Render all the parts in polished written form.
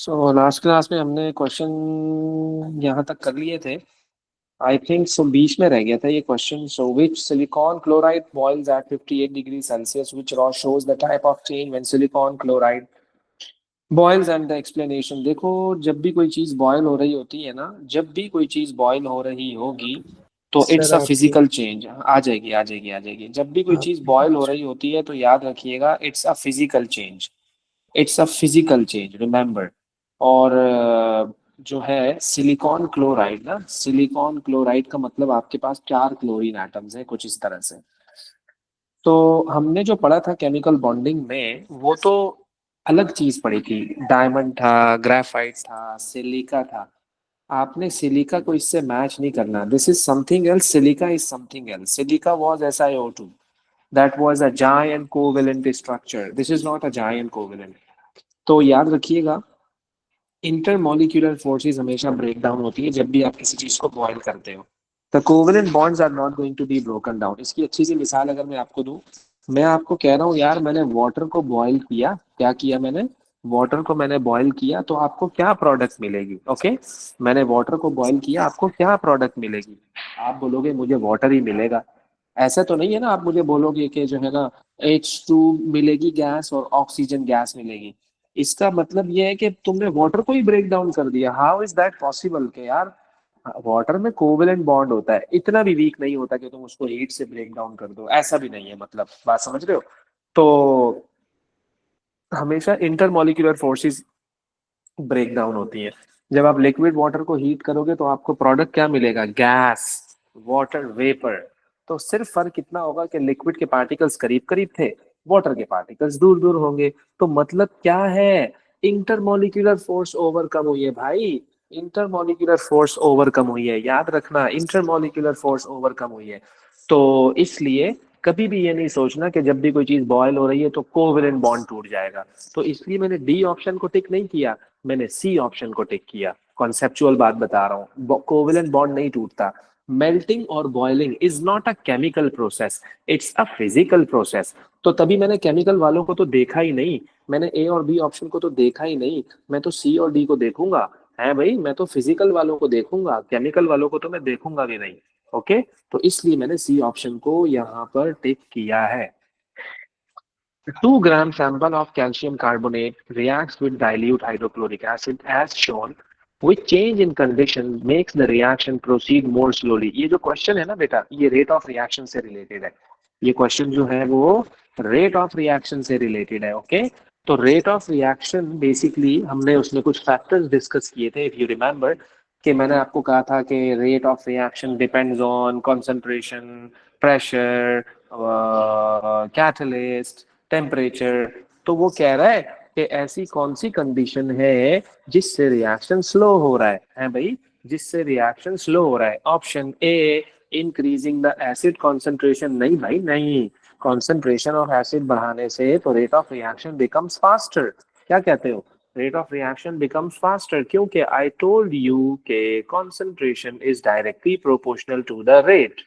So last class में हमने question यहाँ तक कर लिए थे। आई थिंक सो बीच में रह गया था ये question. So which silicon chloride boils at 58 degree Celsius, which row shows the type of change when silicon chloride boils and the explanation. देखो, जब भी कोई चीज बॉयल हो रही होती है ना, जब भी कोई चीज बॉयल हो रही होगी तो सर इट्स अ आपकी फिजिकल चेंज। आ जाएगी आ जाएगी आ जाएगी। जब भी कोई चीज आपकी बॉयल हो रही होती है तो याद रखिएगा, it's a physical change. It's a physical change, remember. और जो है सिलिकॉन क्लोराइड ना, सिलिकॉन क्लोराइड का मतलब आपके पास 4 क्लोरीन एटम्स है, कुछ इस तरह से। तो हमने जो पढ़ा था केमिकल बॉन्डिंग में, वो तो अलग चीज पढ़ी थी। डायमंड था, ग्रेफाइट था, सिलिका था। आपने सिलिका को इससे मैच नहीं करना। This is something else, silica is something else. Silica was SiO2, that was a giant covalent structure. This is not a giant covalent. तो याद रखिएगा, इंटरमॉलिक्यूलर फोर्सेस हमेशा ब्रेक डाउन होती है जब भी आप किसी चीज को बॉयल करते हो। The covalent bonds are not going to be broken down. इसकी अच्छी सी मिसाल अगर मैं आपको दूं, मैं आपको कह रहा हूँ यार, मैंने वाटर को बॉयल किया। क्या किया मैंने? वाटर को मैंने बॉयल किया, तो आपको क्या प्रोडक्ट मिलेगी? ओके, मैंने वाटर को बॉयल किया, आपको क्या प्रोडक्ट मिलेगी? आप बोलोगे मुझे वाटर ही मिलेगा। ऐसा तो नहीं है ना, आप मुझे बोलोगे कि जो है ना, H2 मिलेगी गैस और ऑक्सीजन गैस मिलेगी। इसका मतलब ये है कि तुमने वाटर को ही ब्रेक डाउन कर दिया। How is that possible? के यार, वाटर में कोवेलेंट बॉन्ड होता है, इतना भी वीक नहीं होता कि तुम उसको 8 से ब्रेक डाउन कर दो। ऐसा भी नहीं है, मतलब बात समझ रहे हो? तो हमेशा इंटरमॉलिक्यूलर फोर्सेस ब्रेक डाउन होती है। जब आप लिक्विड वाटर को हीट करोगे तो आपको प्रोडक्ट क्या मिलेगा? Gas, water vapour. तो सिर्फ फर्क कितना होगा कि लिक्विड के पार्टिकल्स करीब करीब थे, वाटर के पार्टिकल्स दूर दूर होंगे। तो मतलब क्या है? इंटरमॉलिक्यूलर फोर्स ओवरकम हुई है भाई। इंटरमॉलिक्यूलर फोर्स ओवरकम हुई है, याद रखना, इंटरमॉलिक्यूलर फोर्स ओवरकम हुई है। तो इसलिए कभी भी ये नहीं सोचना कि जब भी कोई चीज बॉयल हो रही है तो कोवेलेंट बॉन्ड टूट जाएगा। तो इसलिए मैंने डी ऑप्शन को टिक नहीं किया, मैंने सी ऑप्शन को टिक किया। कॉन्सेप्चुअल बात बता रहा हूँ, कोवेलेंट बॉन्ड नहीं टूटता। मेल्टिंग और boiling is not a chemical process, it's a physical process. तो तभी मैंने केमिकल वालों को तो देखा ही नहीं, मैंने ए और बी ऑप्शन को तो देखा ही नहीं। मैं तो सी और डी को देखूंगा। है भाई, मैं तो फिजिकल वालों को देखूंगा, केमिकल वालों को तो मैं देखूंगा भी नहीं। ओके, तो इसलिए मैंने सी ऑप्शन को यहाँ पर टिक किया है। 2 gram sample of calcium carbonate reacts with dilute hydrochloric acid as shown, which change in condition makes the reaction proceed more slowly। ये जो क्वेश्चन है ना बेटा, ये रेट ऑफ रिएक्शन से रिलेटेड है। ये क्वेश्चन जो है वो रेट ऑफ रिएक्शन से रिलेटेड है। ओके, तो रेट ऑफ रिएक्शन बेसिकली हमने उसमें कुछ फैक्टर्स डिस्कस किए थे, इफ यू रिमेम्बर। कि मैंने आपको कहा था कि rate of reaction depends on concentration, pressure, catalyst, temperature. तो वो कह रहा है कि ऐसी कौन सी कंडीशन है जिससे रिएक्शन स्लो हो रहा है भाई? जिससे रिएक्शन स्लो हो रहा है, option A, increasing the acid concentration. नहीं भाई नहीं, कॉन्सेंट्रेशन ऑफ एसिड बढ़ाने से तो rate of reaction becomes faster. क्या कहते हो? Rate of reaction becomes faster, क्योंकि आई टोल्ड यू के concentration is directly proportional to the rate.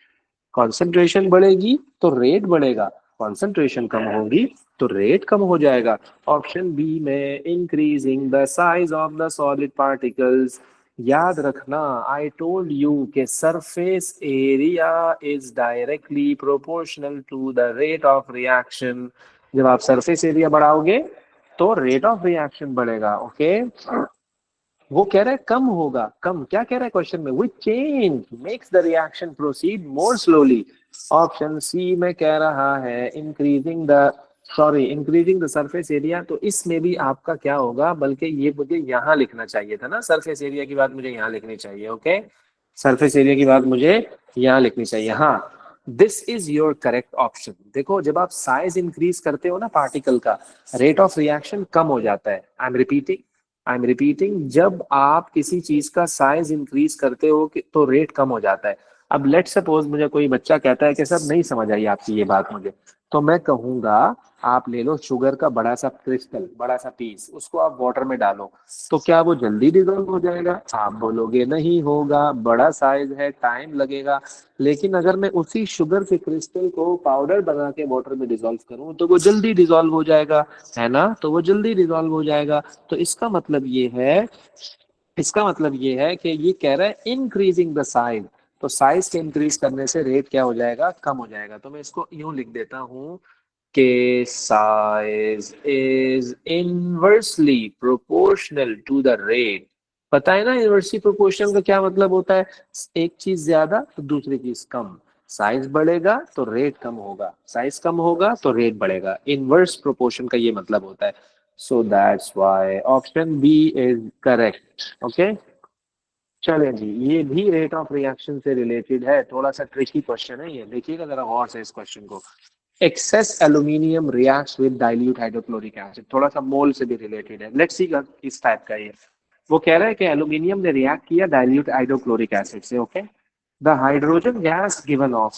Concentration बढ़ेगी तो रेट बढ़ेगा, कंसंट्रेशन कम होगी तो रेट कम हो जाएगा। ऑप्शन बी में increasing the size of the solid particles. याद रखना, आई टोल्ड यू के surface area is directly proportional to the rate of reaction. जब आप सरफेस एरिया बढ़ाओगे तो रेट ऑफ रिएक्शन बढ़ेगा। ओके, वो कह रहा है कम होगा। कम क्या कह रहा है क्वेश्चन में? Which change makes the reaction proceed more slowly. Option C में कह रहा है increasing the, sorry, increasing the surface area. तो इसमें भी आपका क्या होगा, बल्कि ये मुझे यहाँ लिखना चाहिए था ना, सरफेस एरिया की बात मुझे यहाँ लिखनी चाहिए। ओके, सरफेस एरिया की बात मुझे यहाँ लिखनी चाहिए। हाँ, this is your correct option. देखो, जब आप साइज इंक्रीज करते हो ना पार्टिकल का, रेट ऑफ रिएक्शन कम हो जाता है। आई एम रिपीटिंग, जब आप किसी चीज का साइज इंक्रीज करते हो तो रेट कम हो जाता है। अब लेट सपोज मुझे कोई बच्चा कहता है कि सर नहीं समझ आई आपकी ये बात मुझे, तो मैं कहूंगा आप ले लो शुगर का बड़ा सा क्रिस्टल, बड़ा सा पीस, उसको आप वाटर में डालो, तो क्या वो जल्दी डिजोल्व हो जाएगा? आप बोलोगे नहीं होगा, बड़ा साइज है, टाइम लगेगा। लेकिन अगर मैं उसी शुगर के क्रिस्टल को पाउडर बना के वाटर में डिजोल्व करूं तो वो जल्दी डिजोल्व हो जाएगा, है ना? तो वो जल्दी डिजोल्व हो जाएगा। तो इसका मतलब ये है कि ये कह रहा है इंक्रीजिंग द साइज। तो साइज के इंक्रीज करने से रेट क्या हो जाएगा? कम हो जाएगा। तो मैं इसको यूं लिख देता हूं कि size is inversely proportional to the rate. पता है ना इनवर्सली प्रोपोर्शनल का क्या मतलब होता है? एक चीज ज्यादा तो दूसरी चीज कम। साइज बढ़ेगा तो रेट कम होगा, साइज कम होगा तो रेट बढ़ेगा। इनवर्स प्रोपोर्शन का ये मतलब होता है। So that's why option B is correct. Okay, चलें जी, ये भी रेट ऑफ रिएक्शन से रिलेटेड है, थोड़ा सा ट्रिकी क्वेश्चन है ये, देखिएगा जरा गौर से इस क्वेश्चन को। Excess aluminium reacts with dilute hydrochloric acid, थोड़ा सा मोल से भी रिलेटेड है, लेट्स सी किस टाइप का ये। वो कह रहा है कि एल्यूमिनियम ने रिएक्ट किया डाइल्यूट हाइड्रोक्लोरिक एसिड से। Okay, the hydrogen gas given off.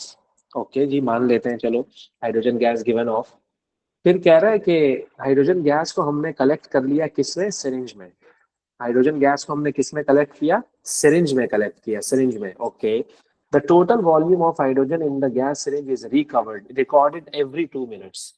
Okay जी, मान लेते हैं, चलो हाइड्रोजन गैस गिवन ऑफ। फिर कह रहा है कि हाइड्रोजन गैस को हमने कलेक्ट कर लिया किसमें? सिरिंज में। हाइड्रोजन गैस को हमने किस में कलेक्ट किया? सिरिंज में कलेक्ट किया, सिरिंज में। Okay, the total volume of hydrogen in the gas syringe is recorded every 2 minutes.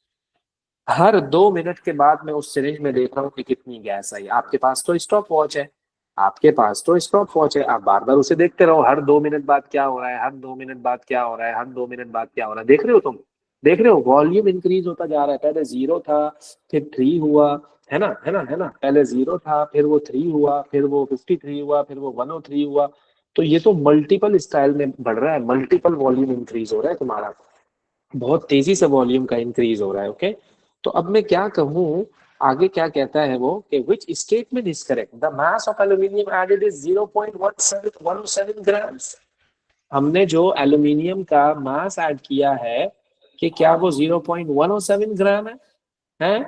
Her 2 minute के बाद मैं उस सिरिंज में देख रहा हूँ कि कितनी गैस आई। आपके पास तो स्टॉप वॉच है, आपके पास तो स्टॉप वॉच है, आप बार बार उसे देखते रहो, हर 2 मिनट बाद क्या हो रहा है, हर 2 मिनट बाद क्या हो रहा है, हर 2 मिनट बाद क्या हो रहा है, देख रहे हो तुम? देख रहे हो वॉल्यूम इंक्रीज होता जा रहा है। पहले 0 था, फिर 3 हुआ, है ना, है ना, है ना? पहले 0 था, फिर वो 3 हुआ, फिर वो 53 हुआ, फिर वो 103 हुआ। तो ये तो मल्टीपल स्टाइल में बढ़ रहा है, मल्टीपल वॉल्यूम इंक्रीज हो रहा है तुम्हारा, बहुत तेजी से वॉल्यूम का इंक्रीज हो रहा है। ओके, तो अब मैं क्या कहूँ, आगे क्या कहता है वो कि which statement is correct? The mass of aluminium added is 0.17 grams. हमने जो एल्यूमिनियम का मास ऐड किया है, कि क्या वो 0.107 ग्राम है?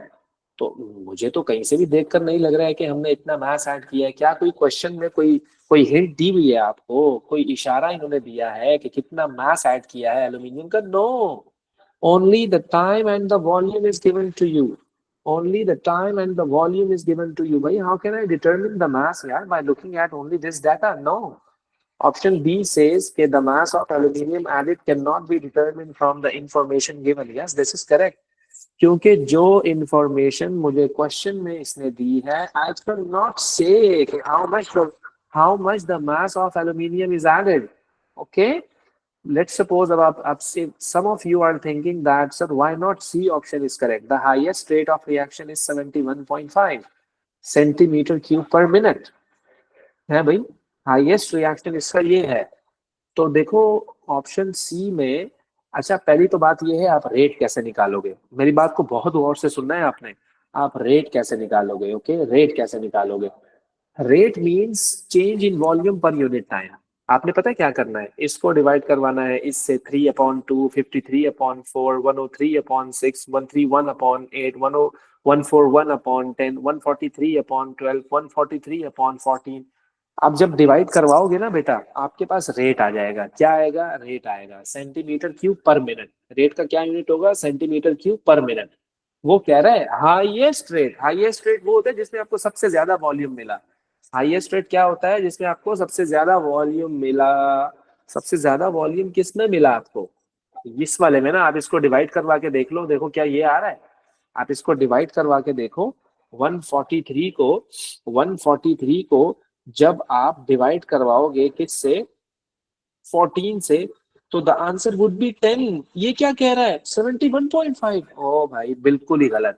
तो मुझे तो कहीं से भी देखकर नहीं लग रहा है कि हमने इतना मास ऐड किया है। क्या कोई क्वेश्चन में कोई कोई हिंट दी हुई है आपको, कोई इशारा इन्होंने दिया है कि कितना मास ऐड किया है एल्यूमिनियम का? No, only the time and the volume is given to you. Only the time and the volume is given to you. Bhai, how can I determine the mass here by looking at only this data? No. Option B says that the mass of aluminium added cannot be determined from the information given. Yes, this is correct. क्योंकि जो information मुझे question में इसने दी है, I can not say how much the mass of aluminium is added. Okay, let's suppose अब से some of you are thinking that sir why not C option is correct? The highest rate of reaction is 71.5 centimetre cube पर minute है भाई, highest reaction इसका ये है। तो देखो ऑप्शन सी में, अच्छा पहली तो बात ये है, आप रेट कैसे निकालोगे? मेरी बात को बहुत गौर से सुनना है आपने। आप रेट कैसे निकालोगे? ओके, रेट कैसे निकालोगे? Rate means change in volume per unit time. आपने पता है क्या करना है? इसको डिवाइड करवाना है इससे, 3/2, 53/4, 103/6, 131/8, 141/10, 143/12, 143/14। आप जब डिवाइड करवाओगे ना बेटा, आपके पास रेट आ जाएगा। क्या आएगा? रेट आएगा सेंटीमीटर क्यूब पर मिनट। रेट का क्या यूनिट होगा? सेंटीमीटर क्यूब पर मिनट। वो कह रहा है हाईएस्ट रेट। हाईएस्ट रेट वो होता है जिसमें आपको सबसे ज्यादा वॉल्यूम मिला। हाईएस्ट रेट क्या होता है? जिसमें आपको सबसे ज्यादा वॉल्यूम मिला। सबसे ज्यादा वॉल्यूम किस में मिला आपको? इस वाले में ना। आप इसको डिवाइड करवा के देख लो, देखो क्या ये आ रहा है। आप इसको डिवाइड करवा के देखो, 143 को 143 को जब आप डिवाइड करवाओगे किससे? 14 से, तो द आंसर वुड बी 10। ये क्या कह रहा है? 71.5। ओ भाई बिल्कुल ही गलत,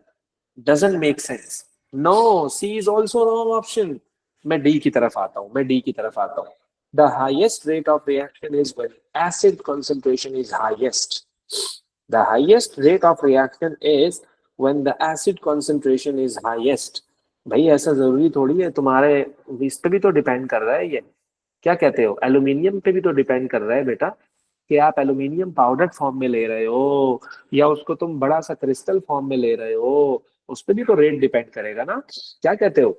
doesn't make sense. No, C is also wrong option. मैं डी की तरफ आता हूँ, मैं डी की तरफ आता हूँ। The highest rate of reaction is when acid concentration is highest. The highest rate of reaction is when the acid concentration is highest. भाई ऐसा जरूरी थोड़ी है, तुम्हारे इस पे भी तो डिपेंड कर रहा है ये। क्या कहते हो? एल्यूमिनियम पे भी तो डिपेंड कर रहा है बेटा, कि आप एल्यूमिनियम पाउडर फॉर्म में ले रहे हो या उसको तुम बड़ा सा क्रिस्टल फॉर्म में ले रहे हो। उस पर भी तो रेट डिपेंड करेगा ना। क्या कहते हो?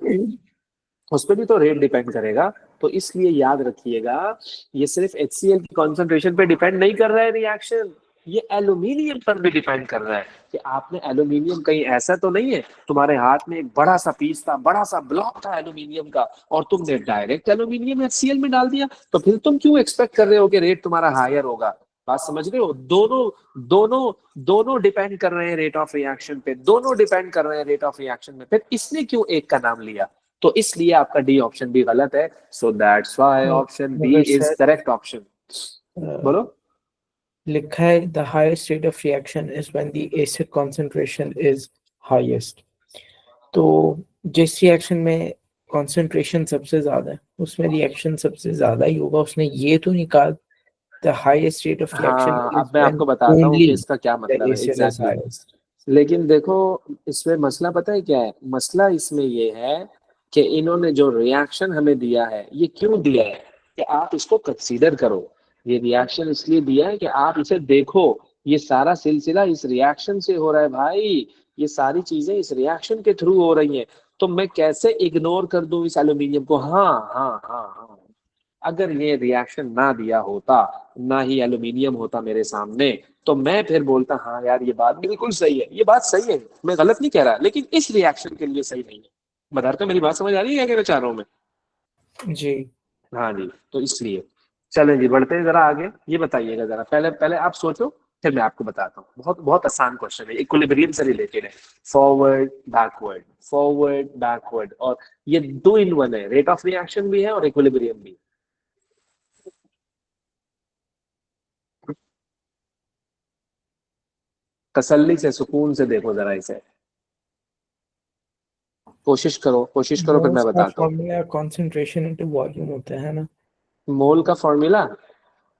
उस पर भी तो रेट डिपेंड करेगा। तो इसलिए याद रखिएगा, ये सिर्फ HCl की कॉन्सेंट्रेशन पे डिपेंड नहीं कर रहा है रिएक्शन, ये एल्यूमिनियम पर भी डिपेंड कर रहा है कि आपने एल्यूमिनियम, कहीं ऐसा तो नहीं है तुम्हारे हाथ में एक बड़ा सा पीस था, बड़ा सा ब्लॉक था एल्यूमिनियम का, और तुमने डायरेक्ट एल्यूमिनियम HCl में डाल दिया, तो फिर तुम क्यों एक्सपेक्ट कर रहे हो कि रेट तुम्हारा हायर होगा। बात समझ रहे हो? दोनों दोनों दोनों डिपेंड कर रहे हैं रेट ऑफ रिएक्शन पे, दोनों डिपेंड कर रहे हैं रेट ऑफ रिएक्शन में, फिर इसने क्यों एक का नाम लिया। तो इसलिए आपका डी ऑप्शन भी गलत है। So that's why option B मगर इज सर करेक्ट ऑप्शन। बोलो। लिखा है the highest rate of reaction is when the acid concentration is highest. तो जिस रिएक्शन में कॉन्सेंट्रेशन सबसे ज्यादा है उसमें रिएक्शन सबसे ज्यादा ही होगा। उसने ये तो नहीं कहा the highest rate of reaction हाँ, इज अब मैं व्हेन आपको बताता हूँ ओनली कि इसका क्या द मतलब है acid is exactly exactly. Highest. लेकिन देखो, इसमें मसला पता है क्या है, मसला इसमें ये है कि इन्होंने जो रिएक्शन हमें दिया है, ये क्यों दिया है कि आप इसको कंसीडर करो। ये रिएक्शन इसलिए दिया है कि आप इसे देखो, ये सारा सिलसिला इस रिएक्शन से हो रहा है भाई, ये सारी चीजें इस रिएक्शन के थ्रू हो रही हैं। तो मैं कैसे इग्नोर कर दूं इस एल्यूमिनियम को। हाँ हाँ हाँ हाँ, अगर ये रिएक्शन ना दिया होता, ना ही एल्यूमिनियम होता मेरे सामने, तो मैं फिर बोलता हाँ यार ये बात बिल्कुल सही है, ये बात सही है, मैं गलत नहीं कह रहा, लेकिन इस रिएक्शन के लिए सही नहीं है। बता रहे, तो मेरी बात समझ आ रही है क्या कहना चाह रहा हूँ मैं। जी। हाँ जी, तो इसलिए चलें जी, बढ़ते हैं जरा आगे। ये बताइएगा जरा, पहले पहले आप सोचो, फिर मैं आपको बताता हूँ। बहुत बहुत आसान क्वेश्चन है, इक्विलिब्रियम से रिलेटेड है। फॉरवर्ड बैकवर्ड, फॉरवर्ड बैकवर्ड, और ये दो इन वन है, रेट ऑफ रिएक्शन भी है और इक्विलिब्रियम भी। तसल्ली से, सुकून से देखो जरा इसे, कोशिश करो, फिर मैं मोल्स का बताता हूँ। फॉर्मूला कॉन्सेंट्रेशन इनटू वॉल्यूम होता है ना। मोल का फॉर्मूला,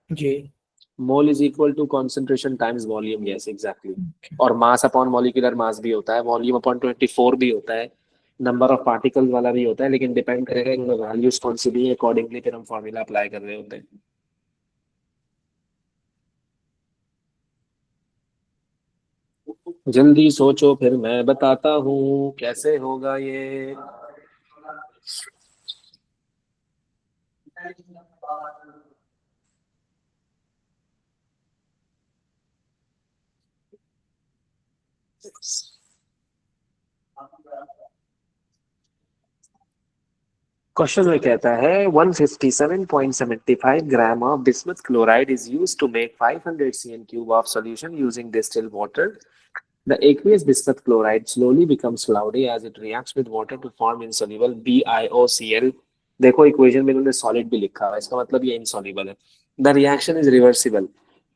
जी। Mole is equal to concentration times volume, yes exactly. Okay. और मास अपॉन मॉलिक्यूलर मास भी होता है, वॉल्यूम अपॉन 24 भी होता है, नंबर ऑफ पार्टिकल्स वाला भी होता है, लेकिन डिपेंड करेगा इनमें वैल्यूज कौन सी भी है, अकॉर्डिंगली फिर हम फॉर्मूला अप्लाई कर रहे होते हैं। जल्दी सोचो, फिर मैं बताता हूँ कैसे होगा ये। क्वेश्चन में कहता है 157.75 gram of bismuth chloride is used to make 500 cm cube of solution using distilled water. The aqueous bismuth chloride slowly becomes cloudy as it reacts with water to form insoluble BiOCl. देखो equation में इन्होंने solid भी लिखा है, इसका मतलब ये insoluble है। The reaction is reversible.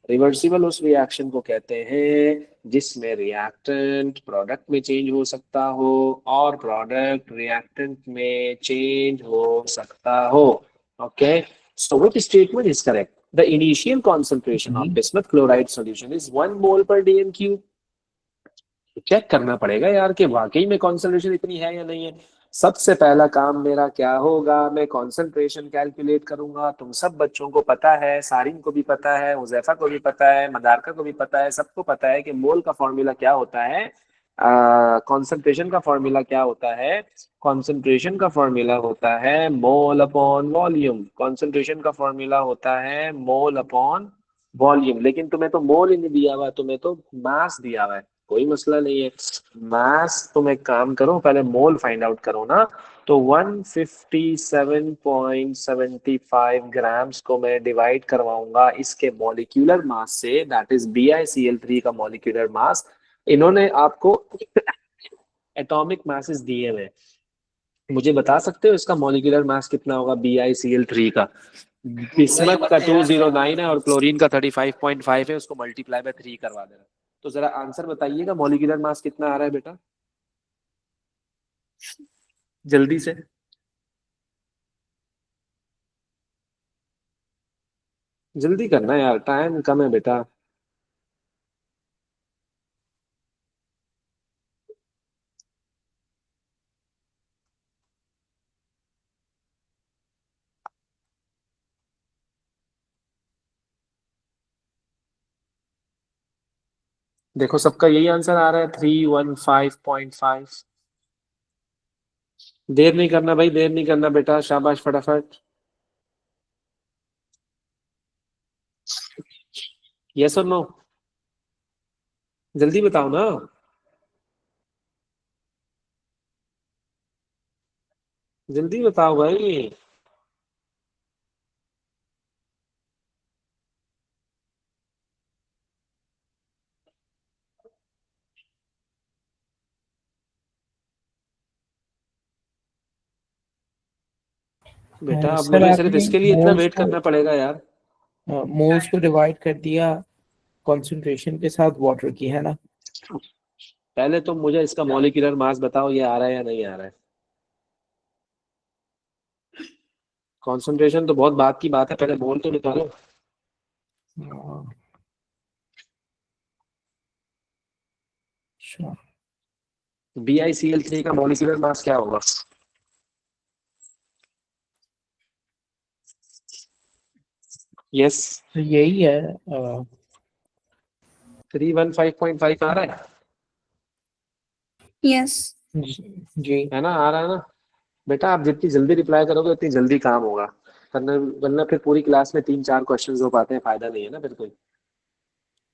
Reversible उस रिएक्शन को कहते हैं जिसमें रिएक्टेंट प्रोडक्ट में चेंज हो सकता हो और प्रोडक्ट रिएक्टेंट में चेंज हो सकता हो। Okay, so which statement is correct? The initial concentration of जी। Bismuth chloride solution is 1 mole per dm cube. Check करना पड़ेगा यार कि वाकई में कॉन्सेंट्रेशन इतनी है या नहीं है। सबसे पहला काम मेरा क्या होगा, मैं कॉन्सेंट्रेशन कैलकुलेट करूंगा। तुम सब बच्चों को पता है, सारिन को भी पता है, हुजैफा को भी पता है, मदारका को भी पता है, सबको पता है कि मोल का फॉर्मूला क्या होता है, कॉन्सेंट्रेशन का फॉर्मूला क्या होता है। कॉन्सेंट्रेशन का फॉर्मूला होता है मोल अपॉन वॉल्यूम, कॉन्सेंट्रेशन का फॉर्मूला होता है मोल अपॉन वॉल्यूम। लेकिन तुम्हें तो मोल ही नहीं दिया हुआ, तुम्हें तो मास दिया हुआ है। कोई मसला नहीं है, मास तुम एक काम करो, पहले मोल फाइंड आउट करो ना। तो 157.75 ग्राम्स को मैं डिवाइड करवाऊंगा इसके मॉलिक्यूलर मास से, दैट इज BiCl3 का मॉलिक्यूलर मास। इन्होंने आपको एटॉमिक मासेस दिए हुए हैं, मुझे बता सकते हो इसका मॉलिक्यूलर मास कितना होगा BiCl3 का? बिस्मथ का 209 है और क्लोरीन का 35.5 है, उसको मल्टीप्लाई बाय 3 करवा देना। तो जरा आंसर बताइएगा, मॉलिक्यूलर मास कितना आ रहा है बेटा, जल्दी से। जल्दी करना यार, टाइम कम है बेटा। देखो सबका यही आंसर आ रहा है, 315.5। देर नहीं करना भाई, देर नहीं करना बेटा, शाबाश, फटाफट। यस और नो, जल्दी बताओ ना। जल्दी बताओ भाई। बेटा अब सर मुझे सिर्फ आपने इसके लिए इतना वेट करना पड़ेगा यार। मोल्स को डिवाइड कर दिया कंसंट्रेशन के साथ वाटर की, है ना? पहले तुम मुझे इसका मॉलिक्यूलर मास बताओ, ये आ रहा है या नहीं आ रहा है। कॉन्सेंट्रेशन तो बहुत बात की बात है, पहले मोल तो निकालो। अच्छा, BiCl3 का मॉलिक्यूलर मास क्या होगा? यस। तो यही है 315.5 आ रहा है। यस। जी। है ना, आ रहा है ना। बेटा आप जितनी जल्दी रिप्लाई करोगे उतनी जल्दी काम होगा, वरना वरना फिर पूरी क्लास में 3-4 क्वेश्चंस हो पाते हैं, फायदा नहीं है ना फिर कोई।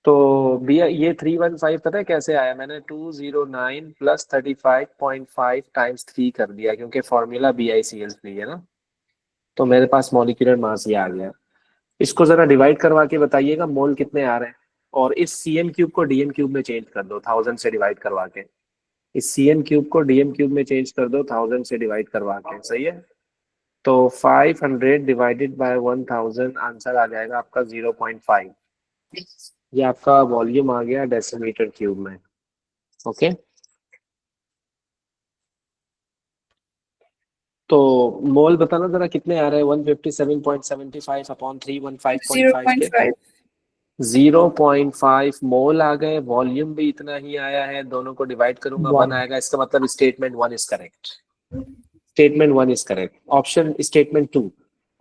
तो बी ये 315 पता है कैसे आया? मैंने 209 प्लस 35.5 टाइम्स 3 कर दिया, क्योंकि फॉर्मूला BiCl3 है ना। तो मेरे पास मॉलिक्यूलर मास ये आ गया। इसको जरा डिवाइड करवा के बताइएगा मोल कितने आ रहे हैं। और इस CM³ को DM³ में चेंज कर दो 1000 से डिवाइड करवा के। इस CM³ को DM³ में चेंज कर दो 1000 से डिवाइड करवा के, सही है। तो 500 डिवाइडेड बाय 1000 आंसर आ जाएगा आपका 0.5। ये आपका वॉल्यूम आ गया डेसीमीटर क्यूब में। ओके। तो मोल बताना जरा कितने आ रहे हैं 157.75 अपॉन 315.5 के। 0.5। 0.5 मोल आ गए, वॉल्यूम भी इतना ही आया है, दोनों को डिवाइड करूंगा 1 वन। आएगा, इसका मतलब statement 1 is correct. Statement 1 is correct. Option statement 2,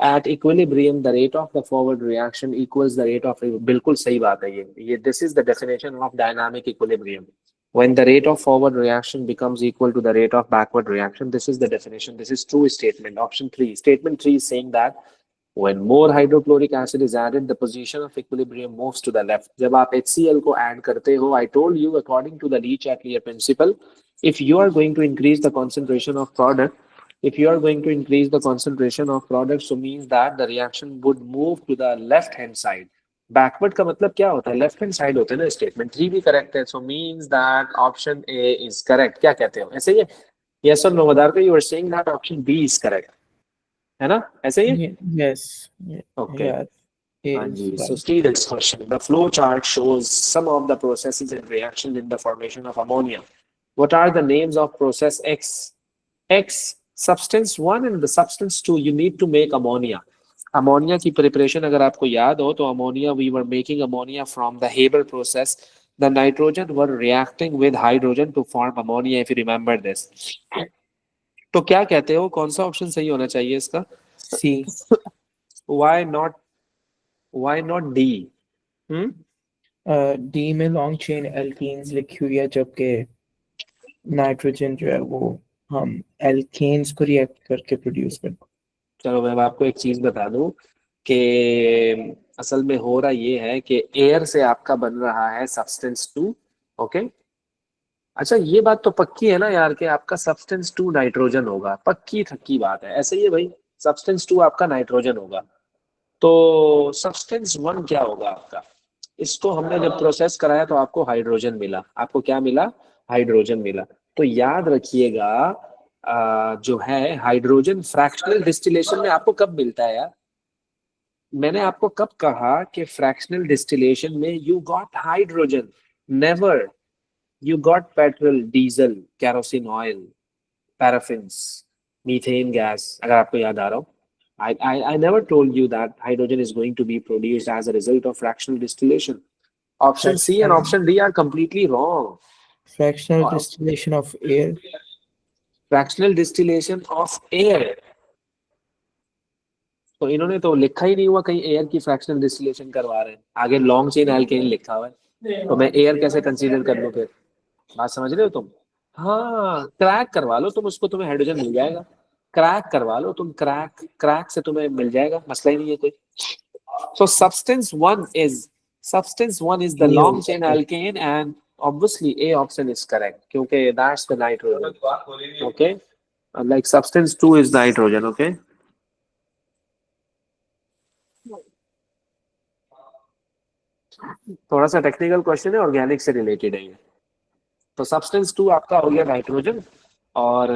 at equilibrium the rate of the forward reaction equals the rate of, बिल्कुल सही बात है ये this is the definition of dynamic equilibrium. When the rate of forward reaction becomes equal to the rate of backward reaction, this is the definition. This is true statement. Option 3. Statement 3 is saying that when more hydrochloric acid is added, the position of equilibrium moves to the left. जब आप HCl को add करते हो, I told you according to the Lee-Chatelier principle, if you are going to increase the concentration of product, if you are going to increase the concentration of product, so means that the reaction would move to the left hand side. Backward का मतलब क्या होता है? Left hand side होते हैं ना। Statement 3 भी correct है, सो means that option A is correct. क्या कहते हो, ऐसे ही है? यस और नो बता रहे, you are saying that option B is correct, है ना, ऐसे ही है? यस। ओके। या हाँ इज जी, so right. see this question. The flow chart shows some of the processes and reactions in the formation of ammonia. What are the names of process X? X, substance 1 and the substance 2, you need to make ammonia. Ammonia की preparation अगर आपको याद हो तो ammonia, we were making ammonia from the Haber process. The nitrogen were reacting with hydrogen to form ammonia, if you remember this. तो क्या कहते हो, कौन सा ऑप्शन सही होना चाहिए इसका? C. Why not, why not D? D में लॉन्ग चेन एल्कीन्स लिखी हुई है, जबकि नाइट्रोजन जो है वो हम एल्केन्स को रिएक्ट करके प्रोड्यूस करते चलो मैं आपको एक चीज बता दूं कि असल में हो रहा ये है कि एयर से आपका बन रहा है सब्सटेंस 2। ओके। अच्छा ये बात तो पक्की है ना यार कि आपका सब्सटेंस 2 नाइट्रोजन होगा, पक्की थक्की बात है, ऐसे ही है भाई। सब्सटेंस 2 आपका नाइट्रोजन होगा। तो सब्सटेंस 1 क्या होगा आपका? इसको हमने जब प्रोसेस कराया तो आपको हाइड्रोजन मिला। आपको क्या मिला? हाइड्रोजन मिला। तो याद रखिएगा, जो है हाइड्रोजन फ्रैक्शनल डिस्टिलेशन में आपको कब मिलता है यार? मैंने आपको कब कहा कि फ्रैक्शनल डिस्टिलेशन में you got hydrogen, never you got petrol, diesel, kerosene oil, paraffins, methane gas, अगर आपको याद आ रहा हो। I never told you that hydrogen is going to be produced as a result of fractional distillation. Option C and option D are completely wrong. Fractional distillation of air. Fractional distillation of air, तो इन्होंने तो लिखा ही नहीं हुआ कहीं air की fractional distillation करवा रहे हैं, आगे लॉन्ग चेन एल्केन लिखा हुआ है, तो मैं एयर कैसे कंसीडर कर लूं फिर? बात समझ रहे हो तुम? हाँ, क्रैक करवा लो तुम उसको, तुम्हें हाइड्रोजन मिल जाएगा। क्रैक करवा लो तुम, क्रैक क्रैक से तुम्हें मिल जाएगा, मसला ही नहीं है कोई। So substance one is the ये long होगा chain फिर। alkane, and obviously A option is correct क्योंकि that's the nitrogen. Okay, like substance two is nitrogen. Okay, थोड़ा सा टेक्निकल क्वेश्चन है, ऑर्गेनिक से रिलेटेड है ये। तो सब्सटेंस टू आपका हो गया नाइट्रोजन। और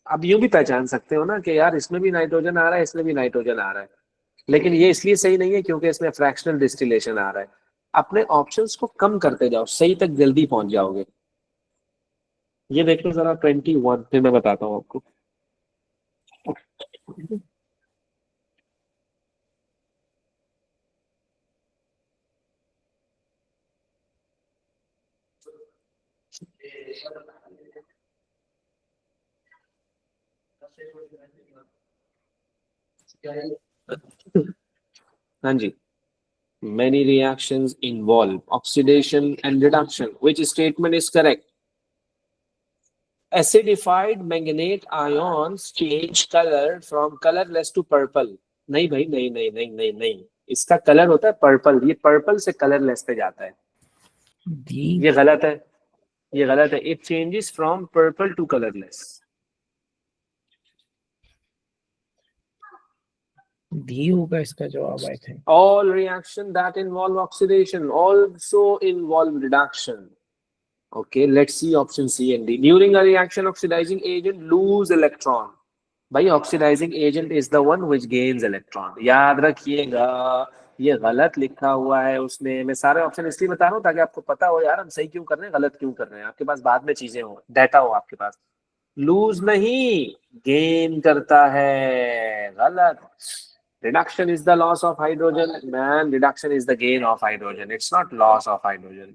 अब यूं भी पहचान सकते हो ना कि यार इसमें भी नाइट्रोजन आ रहा है, इसमें भी नाइट्रोजन आ रहा है, लेकिन ये इसलिए सही नहीं है क्योंकि इसमें फ्रैक्शनल डिस्टिलेशन आ रहा है। अपने ऑप्शंस को कम करते जाओ, सही तक जल्दी पहुंच जाओगे। ये देख लो जरा 21, फिर मैं बताता हूँ आपको। हाँ जी, many reactions involve oxidation and reduction. Which statement is correct? Acidified manganate ions change color from colorless to purple. नहीं भाई, नहीं नहीं नहीं नहीं नहीं, इसका कलर होता है पर्पल, ये पर्पल से कलरलेस पे जाता है। डी ये गलत है, ये गलत है। It changes from purple to colourless. D होगा इसका जवाब, I think. All reaction that involve oxidation also involve reduction. Okay, let's see option C and D. During a reaction, oxidizing agent lose electron. भाई oxidising agent is the one which gains electron, याद रखिएगा। ये गलत लिखा हुआ है उसमें। मैं सारे ऑप्शन इसलिए बता रहा हूँ ताकि आपको पता हो यार हम सही क्यों कर रहे हैं, गलत क्यों कर रहे हैं, आपके पास बाद में चीजें हो, डाटा हो आपके पास। लूज नहीं, गेन करता है, गलत। Reduction is the loss of hydrogen, man, reduction is the gain of hydrogen, it's not loss of hydrogen.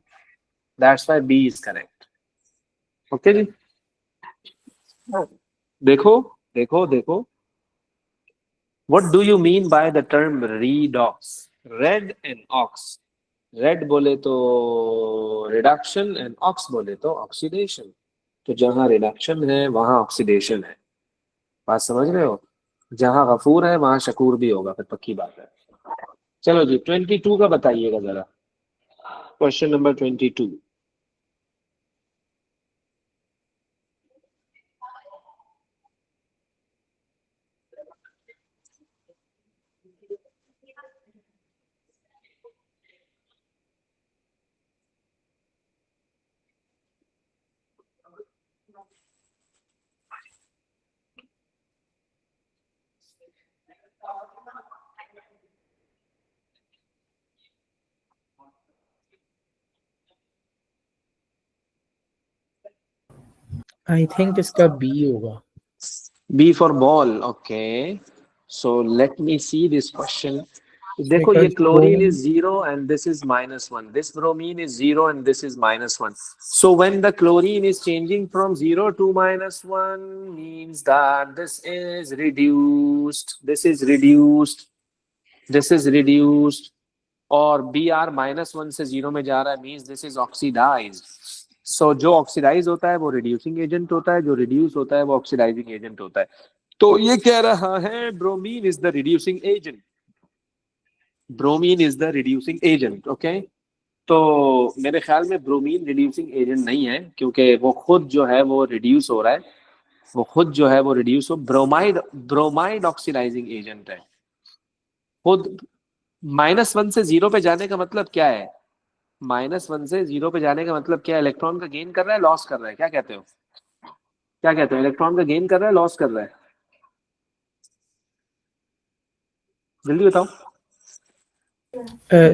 That's why B is correct. Okay जी, देखो देखो देखो, what do you mean by the term redox? Red and ox, red बोले तो reduction and aux बोले तो oxidation. तो जहां रिडक्शन है वहां ऑक्सीडेशन है, बात समझ रहे हो। जहां गफूर है वहां शकूर भी होगा, फिर पक्की बात है। चलो जी 22 का बताइएगा जरा, क्वेश्चन नंबर 22। आई थिंक इसका बी होगा। B for ball, okay, so let me see this question। देखो ये because chlorine is 0 and this is -1, this bromine is 0 and this is -1, so when the chlorine is changing from 0 to -1 means that this is reduced, this is reduced, this is reduced, और Br -1 से 0 में जा रहा है means this is oxidized। So जो oxidise होता है वो रिड्यूसिंग एजेंट होता है, जो रिड्यूस होता है वो ऑक्सीडाइजिंग एजेंट होता है। तो ये कह रहा है bromine is the reducing agent, bromine is the reducing agent. Okay, तो मेरे ख्याल में ब्रोमीन रिड्यूसिंग एजेंट नहीं है क्योंकि वो खुद जो है वो रिड्यूस हो रहा है, वो खुद जो है वो रिड्यूस हो। ब्रोमाइड, ब्रोमाइड ऑक्सीडाइजिंग एजेंट है खुद। -1 से 0 पे जाने का मतलब क्या है, -1 से 0 पे जाने का मतलब क्या है, इलेक्ट्रॉन का गेन कर रहा है, लॉस कर रहा है, क्या कहते हो, क्या कहते हो, इलेक्ट्रॉन का गेन कर रहा है, लॉस कर रहा है, जल्दी बताओ।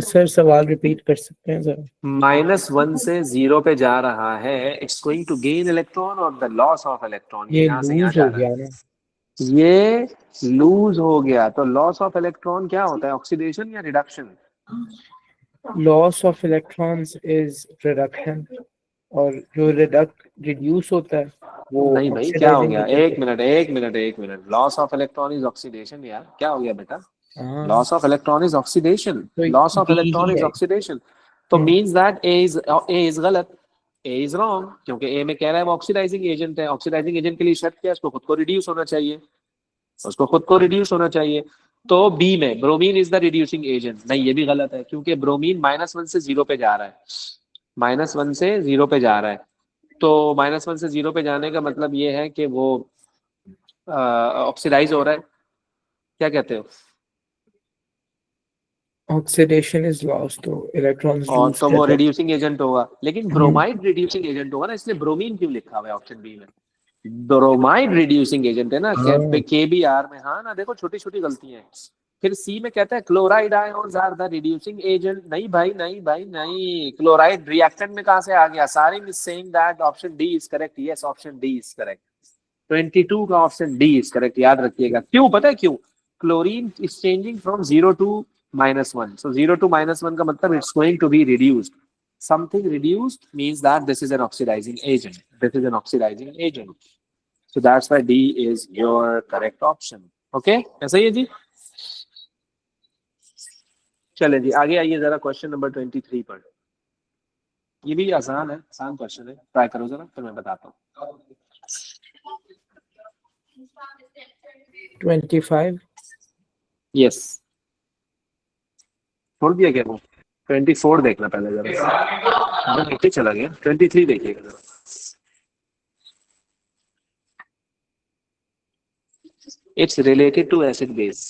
सर सवाल रिपीट कर सकते हैं सर? -1 से 0 पे जा रहा है, it's going to gain electron और द लॉस ऑफ इलेक्ट्रॉन, ये ये यहाँ से यहाँ लूज जा हो रहा गया है। ना। ये लूज हो गया, तो लॉस ऑफ इलेक्ट्रॉन क्या होता है, ऑक्सीडेशन या reduction? Loss of electrons is reduction, और जो रिड्यूस होता है वो नहीं भाई, क्या हो ऑक्सीडाइजिंग गया, एजेंट एक होता मिनट एक मिनट एक minute, loss of electron is oxidation यार, क्या हो गया बेटा, है। हाँ, loss of electron is oxidation, तो लॉस ऑफ डी इलेक्ट्रॉन ही इज है। ऑक्सीडेशन। तो मींस दैट ए इज गलत, ए इज रॉन्ग, क्योंकि ए में कह रहा है वो ऑक्सीडाइजिंग एजेंट है। ऑक्सीडाइजिंग एजेंट के लिए शर्त क्या है, उसको खुद को रिड्यूस होना चाहिए, उसको खुद को रिड्यूस होना चाहिए। तो बी में bromine is the reducing agent, नहीं ये भी गलत है, क्योंकि ब्रोमीन -1 से 0 पे जा रहा है, -1 से 0 पे जा रहा है। तो -1 से 0 पे जाने का मतलब ये है कि वो ऑक्सीडाइज हो रहा है। क्या कहते हो? ऑक्सीडेशन इज लॉस, तो इलेक्ट्रॉन्स और लूज तो कर वो जाते रिड्यूसिंग एजेंट होगा, लेकिन हैं। ब्रोमाइड रिड्यूसिंग एजेंट होगा ना, इसलिए ब्रोमीन क्यों लिखा हुआ है ऑप्शन बी में? ब्रोमाइड रिड्यूसिंग एजेंट है ना, हाँ, के बी आर में। हाँ ना, देखो छोटी छोटी गलतियां हैं। फिर सी में कहता है chloride ions are the reducing agent. नहीं भाई, नहीं भाई, नहीं, क्लोराइड रिएक्टेंट में कहां से आ गया? Sharing is saying that option D is correct. Yes, option D is correct. 22 का ऑप्शन डी इज करेक्ट, याद रखिएगा। क्यों पता है क्यों? Chlorine is changing from 0 to -1, so 0 to -1 का मतलब it's going to be reduced. Something reduced means that this is an oxidizing agent. This is an oxidizing agent. So that's why D is your correct option. Okay? ऐसा ही है जी। चले जी आगे आइए जरा question number 23 पर। ये भी आसान है, आसान क्वेश्चन है, ट्राई करो जरा, फिर मैं बताता हूँ। 25। यस, छोड़ दिया क्या वो? 24 देखना पहले जरा, मैं नीचे चला गया। 23 देखिएगा जरा। It's related to acid base.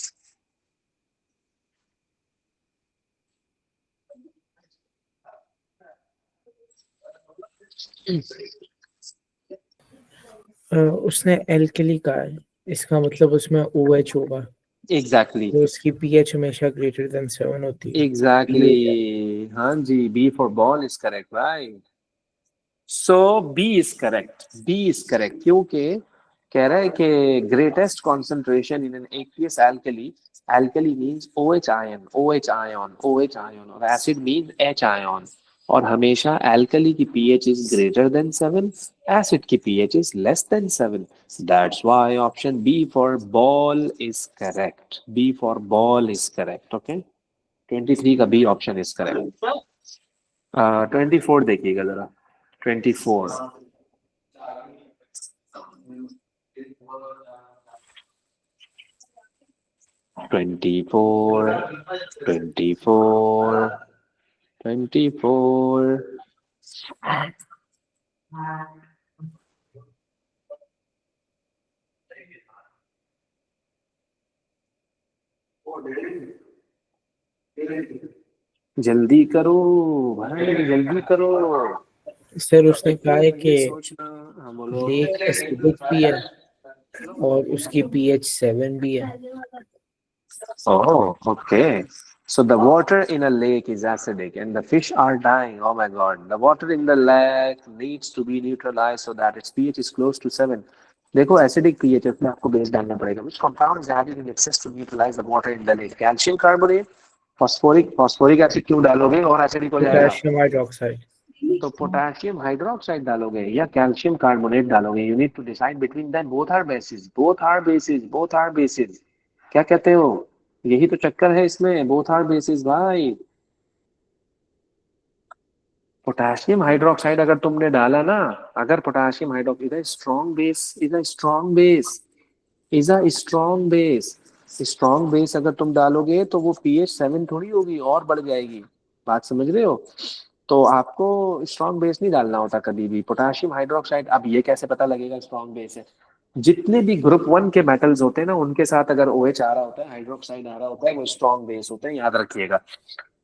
उसने एल्कली कहा है, इसका मतलब उसमें OH होगा, Exactly. तो उसकी pH हमेशा ग्रेटर देन 7 होती है। Exactly. हाँ जी, B for ball is correct, right? So B is correct. B is correct क्योंकि कह रहा है कि greatest concentration in an aqueous alkali. Alkali means OH ion, OH ion, OH ion, और acid means H ion. और हमेशा alkali की pH is greater than 7, acid की pH is less than 7. That's why option B for ball is correct. B for ball is correct. Okay. 23 का B option is correct. 24 देखिएगा जरा। 24 24 24 24 जल्दी करो भाई, जल्दी करो। सर उसने कहा है कि सोचना। हाँ बोलो। लेक एसिडिक भी है और उसकी pH 7 भी है। Oh, okay. So the water in a lake is acidic and the fish are dying. Oh my God. The water in the lake needs to be neutralized so that its pH is close to 7. देखो acidic pH में आपको base डालना पड़ेगा। Which compound is added in excess to neutralize the water in the lake? Calcium carbonate, phosphoric acid क्यों डालोगे और acidic हो जाएगा? Potassium hydroxide. तो पोटेशियम हाइड्रोक्साइड डालोगे या कैल्शियम कार्बोनेट डालोगे? You need to decide between that. Both are bases, both are bases, both are bases. क्या कहते हो? यही तो चक्कर है इसमें, बोथ आर बेसिस भाई। पोटेशियम हाइड्रोक्साइड अगर तुमने डाला ना, अगर potassium hydroxide is strong base, is a strong base, is a strong base. Strong base अगर तुम डालोगे तो वो पीएच 7 थोड़ी होगी, और बढ़ जाएगी। बात समझ रहे हो? तो आपको स्ट्रॉन्ग बेस नहीं डालना होता कभी भी। पोटेशियम हाइड्रोक्साइड, अब ये कैसे पता लगेगा स्ट्रॉन्ग बेस है? जितने भी ग्रुप 1 के मेटल्स होते हैं ना, उनके साथ अगर OH आ रहा होता है, हाइड्रोक्साइड आ रहा होता है, वो स्ट्रॉन्ग बेस होते हैं, याद रखिएगा।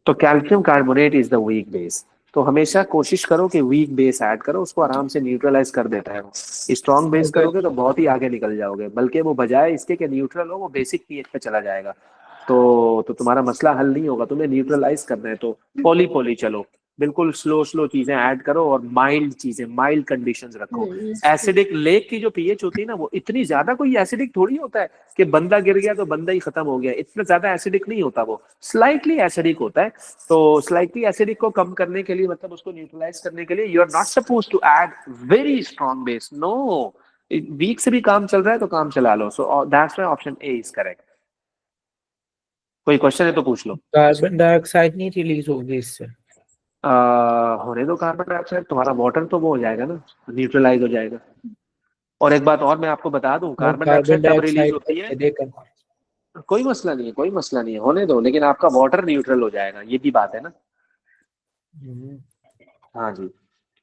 तो calcium carbonate is the weak base. तो हमेशा कोशिश करो कि वीक बेस ऐड करो, उसको आराम से न्यूट्रलाइज कर देता है वो। स्ट्रॉन्ग बेस अगर करोगे तो बहुत ही आगे निकल जाओगे, बल्कि वो बजाय इसके कि न्यूट्रल हो, वो बेसिक पीएच पे चला जाएगा। तो तुम्हारा मसला हल नहीं होगा। तुम्हें न्यूट्रलाइज करना है तो पोली पोली चलो, बिल्कुल स्लो स्लो चीजें ऐड करो और माइल्ड चीजें, माइल्ड कंडीशंस रखो। एसिडिक लेक की जो पीएच होती है ना, वो इतनी ज्यादा कोई एसिडिक थोड़ी होता है कि बंदा गिर गया तो बंदा ही खत्म हो गया। इतना ज्यादा एसिडिक नहीं होता वो, स्लाइटली एसिडिक होता है। तो स्लाइटली एसिडिक को कम करने के लिए, मतलब उसको न्यूट्रलाइज करने के लिए, you are not suppose to add very strong base. No, weak से भी काम चल रहा है तो काम चला लो। So that's why option A is correct. कोई क्वेश्चन है तो पूछ लो। कार्बन डाइऑक्साइड नहीं रिलीज होगी इससे। होने दो कार्बन डाइऑक्साइड, तुम्हारा वाटर तो वो हो जाएगा ना, न्यूट्रलाइज हो जाएगा। और एक बात और मैं आपको बता दूं, वो कार्बन कार्बन डाइऑक्साइड कब रिलीज डाइऑक्साइड होती है? देकर। कोई मसला नहीं है, कोई मसला नहीं है, होने दो, लेकिन आपका वाटर न्यूट्रल हो जाएगा, ये भी बात है ना। हम्म, हाँ जी।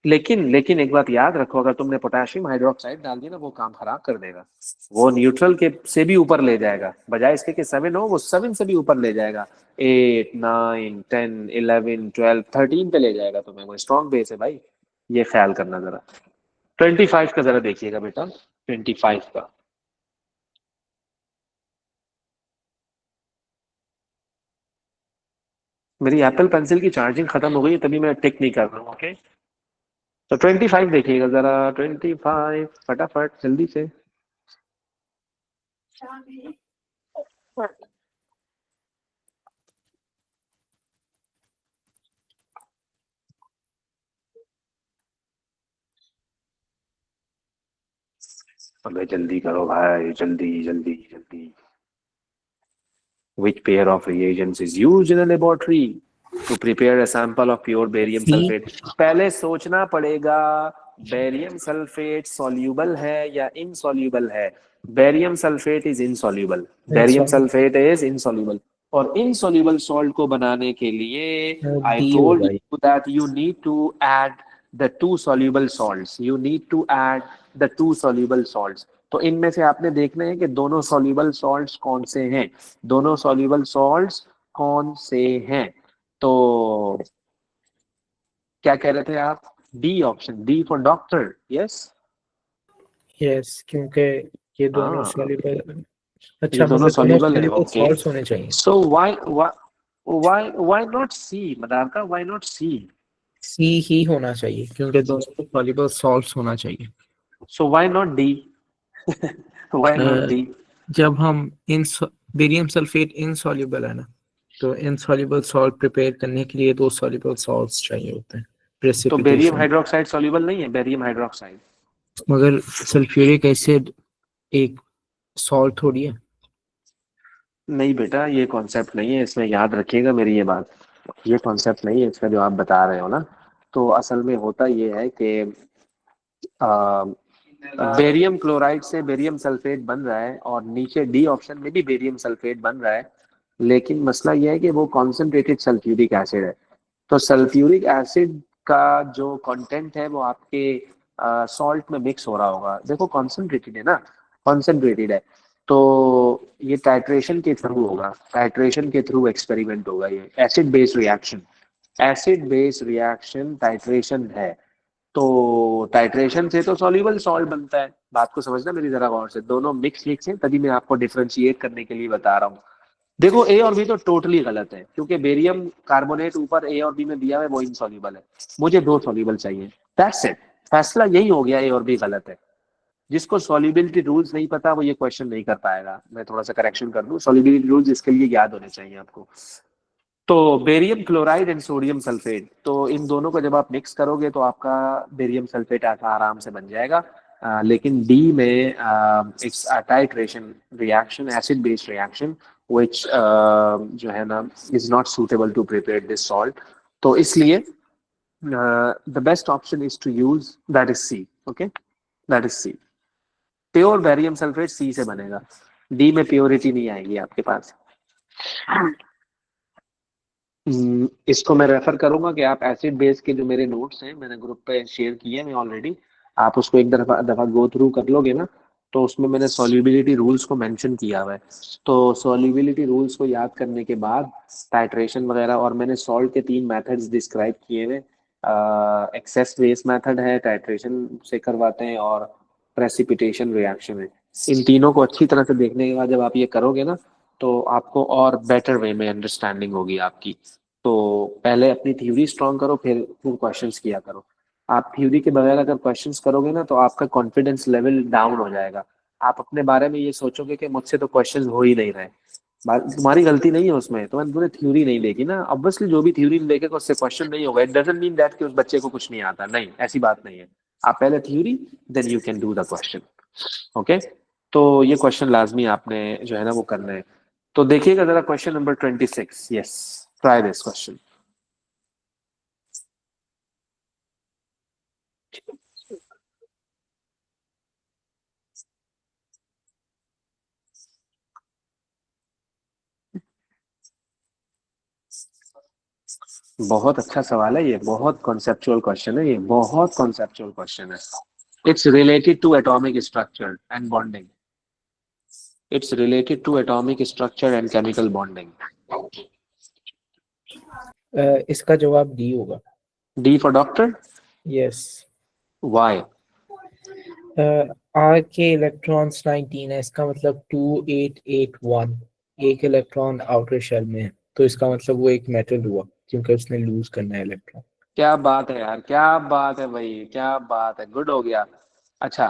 लेकिन लेकिन एक बात याद रखो, अगर तुमने पोटेशियम हाइड्रोक्साइड डाल दी ना, वो काम खराब कर देगा। वो न्यूट्रल के से भी ऊपर ले जाएगा, बजाय इसके कि 7 हो, वो 7 से भी ऊपर ले जाएगा। 8 9 10 11 12 13 पे ले जाएगा तुम्हें, वो स्ट्रॉन्ग बेस है भाई। ये ख्याल करना जरा। 25 का जरा देखिएगा बेटा, 25 का। मेरी एप्पल पेंसिल की चार्जिंग खत्म हो गई है, तभी मैं टिक नहीं कर रहा हूँ। ओके, तो 25 देखिएगा जरा, 25 फटाफट जल्दी से। अबे जल्दी करो भाई, जल्दी जल्दी जल्दी। Which pair of reagents is used in a laboratory to prepare a sample of pure barium C. sulfate? पहले सोचना पड़ेगा, बेरियम सल्फेट सॉल्यूबल है या इनसॉल्यूबल है। Barium sulphate is insoluble, barium sorry, sulphate is insoluble. और insoluble salt को बनाने के लिए आई डी टोल्ड होगा ये। You that you need to add the two soluble salts, you need to add the two soluble salts। तो इनमें से आपने देखना है कि दोनों soluble salts कौन से हैं, दोनों soluble salts कौन से हैं। तो क्या कह रहे थे आप? D option, D for doctor, yes. Yes, क्योंकि ये दोनों हाँ, सॉल्युबल। ये अच्छा, दोनों मतलब दोनों soluble है, सॉल्युबल ओके। सॉल्ट्स होने चाहिए। सो व्हाई नॉट सी, मदारका, व्हाई नॉट सी? सी ही होना चाहिए, क्योंकि दोनों सॉल्युबल सॉल्ट्स होना चाहिए। So why not D? Why not uh, D? जब हम इन बेरियम सल्फेट इनसॉल्युबल है ना, तो इनसॉल्युबल सॉल्ट प्रिपेयर करने के लिए दो सॉल्युबल सॉल्ट्स चाहिए होते हैं, तो बेरियम प्रेसिपिटेशन। हाइड्रोक्साइड soluble नहीं है, बेरियम हाइड्रोक्साइड। मगर सल्फ्यूरिक एसिड एक सॉल्ट थोड़ी है। नहीं बेटा, ये कॉन्सेप्ट नहीं है इसमें, याद रखिएगा मेरी ये बात। ये कॉन्सेप्ट नहीं है इसका जो आप बता रहे हो ना। तो असल में होता ये है कि बेरियम क्लोराइड से बेरियम सल्फेट बन रहा है, और नीचे डी ऑप्शन में भी बेरियम सल्फेट बन रहा है। लेकिन मसला ये है कि वो कॉन्सेंट्रेटेड सल्फ्यूरिक एसिड है। तो सल्फ्यूरिक एसिड का जो कंटेंट है वो आपके सॉल्ट में मिक्स हो रहा होगा। देखो कॉन्सेंट्रेटेड है ना, कॉन्सेंट्रेटेड है। तो ये टाइट्रेशन के थ्रू होगा, टाइट्रेशन के थ्रू एक्सपेरिमेंट होगा, ये acid base reaction. Acid base reaction titration है। तो टाइट्रेशन से तो सॉल्युबल सॉल्ट बनता है। बात को समझना मेरी जरा गौर से, दोनों मिक्स मिक्स है, तभी मैं आपको डिफरेंशिएट करने के लिए बता रहा हूँ। देखो ए और बी तो टोटली गलत है, क्योंकि बेरियम कार्बोनेट ऊपर ए और बी में दिया है, वो इनसॉल्युबल है। मुझे दो सॉल्युबल चाहिए, दैट्स इट। फैसला यही हो गया, ए और बी गलत है। जिसको सॉल्युबिलिटी रूल्स नहीं पता वो ये क्वेश्चन नहीं कर पाएगा। मैं थोड़ा सा करेक्शन कर दूं, सॉल्युबिलिटी रूल्स इसके लिए याद होने चाहिए आपको। तो barium chloride and sodium sulphate, तो इन दोनों को जब आप मिक्स करोगे तो आपका बेरियम सल्फेट आराम से बन जाएगा। लेकिन डी में it's titration reaction, acid based reaction, which जो है ना is not suitable to prepare this salt. तो इसलिए the best option is to use, that is C. Okay, that is C. Pure barium sulphate C से बनेगा, D में purity नहीं आएगी आपके पास। इसको मैं रेफर करूंगा कि आप एसिड बेस के जो मेरे नोट्स हैं मैंने ग्रुप पे शेयर किए हैं मैं ऑलरेडी। आप उसको एक दफा दफा गो थ्रू कर लोगे ना, तो उसमें मैंने सॉल्युबिलिटी रूल्स को मेंशन किया हुआ है। तो सॉल्युबिलिटी रूल्स को याद करने के बाद टाइट्रेशन वगैरह, और मैंने सॉल्ट के 3 मेथड्स डिस्क्राइब किए हुए। एक्सेस बेस मेथड है, टाइट्रेशन से करवाते हैं, और प्रेसिपिटेशन रिएक्शन है। इन तीनों को अच्छी तरह से देखने के बाद जब आप ये करोगे ना, तो आपको और बेटर वे में अंडरस्टैंडिंग होगी आपकी। तो पहले अपनी थ्योरी स्ट्रॉन्ग करो, फिर क्वेश्चंस किया करो। आप थ्योरी के बगैर अगर क्वेश्चंस करोगे ना, तो आपका कॉन्फिडेंस लेवल डाउन हो जाएगा। आप अपने बारे में ये सोचोगे कि मुझसे तो क्वेश्चंस हो ही नहीं रहे। तुम्हारी गलती नहीं है उसमें, तुमने थ्योरी नहीं देखी ना। ऑब्वियसली जो भी थ्योरी नहीं देखेगा उससे क्वेश्चन नहीं होगा। इट डजंट मीन दैट कि उस बच्चे को कुछ नहीं आता, नहीं, ऐसी बात नहीं है। आप पहले theory, then you can do the question. Okay, तो ये क्वेश्चन लाजमी आपने जो है ना वो करना है। तो देखिएगा जरा question number 26। Yes, try this question. बहुत अच्छा सवाल है ये, बहुत कॉन्सेप्चुअल क्वेश्चन है ये, बहुत कॉन्सेप्चुअल क्वेश्चन है। It's related to atomic structure and bonding. It's related to atomic structure and chemical bonding. इसका जवाब डी होगा। D for doctor. Yes. Why? R के इलेक्ट्रॉन्स 19 है, इसका मतलब 2881, एक इलेक्ट्रॉन आउटर शेल में है, तो इसका मतलब वो एक मेटल हुआ क्योंकि उसने लूज करना है इलेक्ट्रॉन। क्या बात है यार, क्या बात है भाई, क्या बात है, गुड हो गया। अच्छा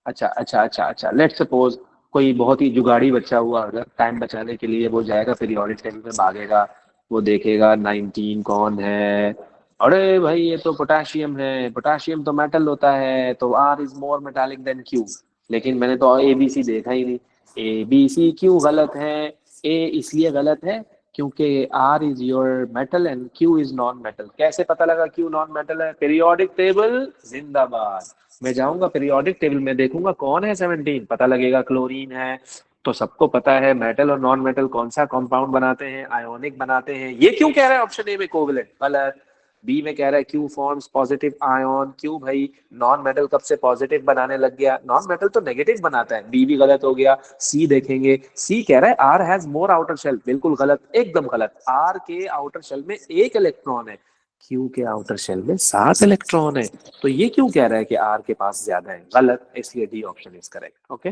अच्छा अच्छा अच्छा अच्छा, लेट्स सपोज कोई बहुत ही जुगाड़ी बच्चा हुआ, अगर टाइम बचाने के लिए वो जाएगा पीरियोडिक टेबल में भागेगा, वो देखेगा 19 कौन है, अरे भाई ये तो पोटाशियम है, पोटाशियम तो मेटल होता है, तो R is more metallic than Q. लेकिन मैंने तो ए बी सी देखा ही नहीं। ए बी सी क्यों गलत है? ए इसलिए गलत है क्योंकि R is your metal and Q is non metal. कैसे पता लगा क्यू नॉन मेटल है? पीरियोडिक टेबल जिंदाबाद। मैं जाऊंगा पीरियोडिक टेबल में, देखूंगा कौन है 17, पता लगेगा क्लोरीन है। तो सबको पता है मेटल और नॉन मेटल कौन सा कंपाउंड बनाते हैं, आयोनिक बनाते हैं। ये क्यों कह रहा है ऑप्शन ए में कोवेलेंट? गलत। बी में कह रहा है क्यू फॉर्म्स पॉजिटिव आयन। क्यों भाई? नॉन मेटल कब से पॉजिटिव बनाने लग गया? नॉन मेटल तो नेगेटिव बनाता है। बी भी गलत हो गया। सी देखेंगे, सी कह रहा है R has more outer shell. बिल्कुल गलत, एकदम गलत। आर के आउटर शेल में एक इलेक्ट्रॉन है, क्यू के आउटर शेल में 7 इलेक्ट्रॉन है। तो ये क्यों कह रहा है कि आर के पास ज्यादा है? गलत। इसलिए D option is correct. Okay,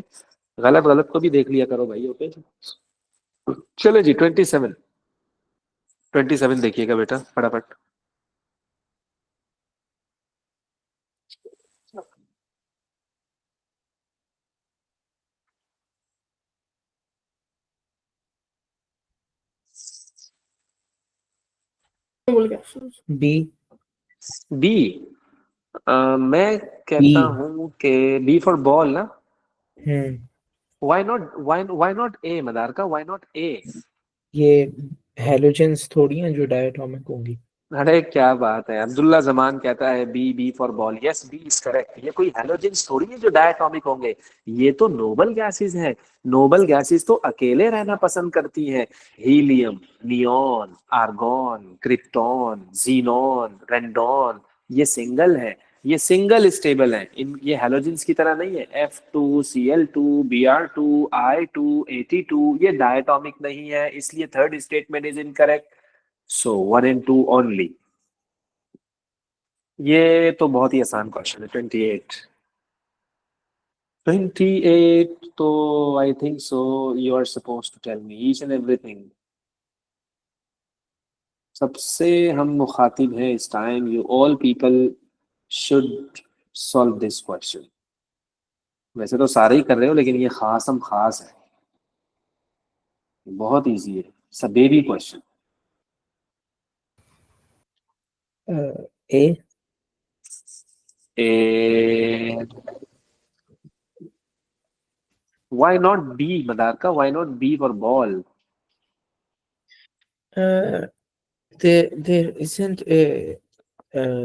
गलत गलत को भी देख लिया करो भाई। ओके, चलो जी 27। 27 देखिएगा बेटा फटाफट। बी। बी। मैं बी। कहता हूं कि बी फॉर बॉल ना। Hmm. Why not, why not A मदार का, व्हाई नॉट ए? ये हेलोजेंस थोड़ी हैं जो डायटोमिक होंगी। अरे क्या बात है, अब्दुल्ला जमान कहता है B, B for ball. Yes, B is correct. ये कोई हेलोजेंस थोड़ी है जो डायटोमिक होंगे, ये तो नोबल गैसेस हैं। नोबल गैसेस तो अकेले रहना पसंद करती हैं। Helium, neon, argon, krypton, xenon, radon, ये सिंगल है, ये सिंगल स्टेबल है। इन ये हेलोजेंस की तरह नहीं है। F2Cl2 Br2 I2 AT2 ये डायटोमिक नहीं है, इसलिए third statement is incorrect. So 1 and 2 only. ये तो बहुत ही आसान क्वेश्चन है। 28। 28 तो I think so you are suppose to tell me each and everything. सबसे हम मुखातिब हैं इस time, you all people should solve this question. वैसे तो सारे ही कर रहे हो, लेकिन ये खास हम खास है, बहुत इजी है, it's a baby question. A. A why not B मदार का, why not B for ball? There isn't a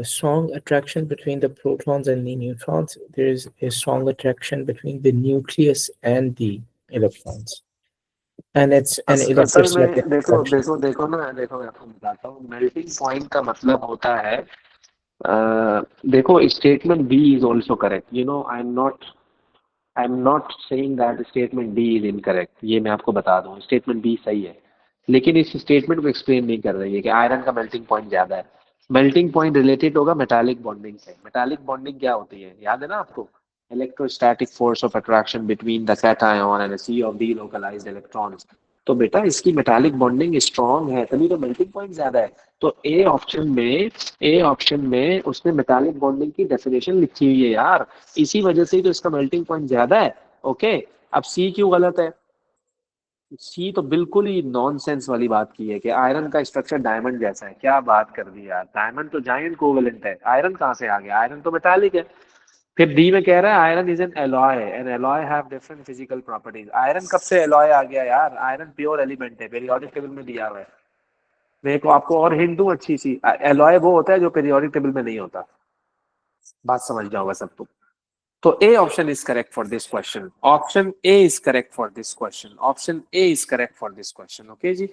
strong attraction between the protons and the neutrons. There is a strong attraction between the nucleus and the electrons, and it's an असल electrostatic में देखो attraction. देखो देखो ना, देखो मैं आपको बताता हूँ, मेल्टिंग पॉइंट का मतलब होता है देखो statement B is also correct, you know. I am not saying that statement B is incorrect, ये मैं आपको बता दूं, स्टेटमेंट बी सही है। लेकिन इस स्टेटमेंट को एक्सप्लेन नहीं कर रही है कि आयरन का मेल्टिंग पॉइंट ज्यादा है। मेल्टिंग पॉइंट रिलेटेड होगा मेटालिक बॉन्डिंग से। मेटालिक बॉन्डिंग क्या होती है, याद है ना आपको? Electrostatic force of attraction between the cation and sea of delocalized electrons. तो बेटा इसकी मेटालिक बॉन्डिंग स्ट्रांग है, तभी तो मेल्टिंग पॉइंट ज्यादा है। तो ए ऑप्शन में उसने मेटालिक बॉन्डिंग की डेफिनेशन लिखी हुई है यार, इसी वजह से ही तो इसका मेल्टिंग पॉइंट ज्यादा है। ओके, अब सी क्यों गलत है? सी तो बिल्कुल ही नॉनसेंस वाली बात की है कि आयरन का स्ट्रक्चर डायमंड जैसा है। क्या बात कर दी यार, डायमंड तो जाइंट कोवेलेंट है, आयरन कहाँ से आ गया? आयरन तो मेटालिक है। फिर डी में कह रहा है iron is an alloy and alloy have different physical properties. Iron कब से एलॉय आ गया यार? आयरन प्योर एलिमेंट है, पीरियोडिक टेबल में दिया हुआ है। मैं को आपको और हिंट दूं अच्छी सी, एलॉय वो होता है जो पीरियोडिक टेबल में नहीं होता। बात समझ जाओगा सब तुम। तो A option is correct for this question. Option A is correct for this question. Option A is correct for this question. Okay ji.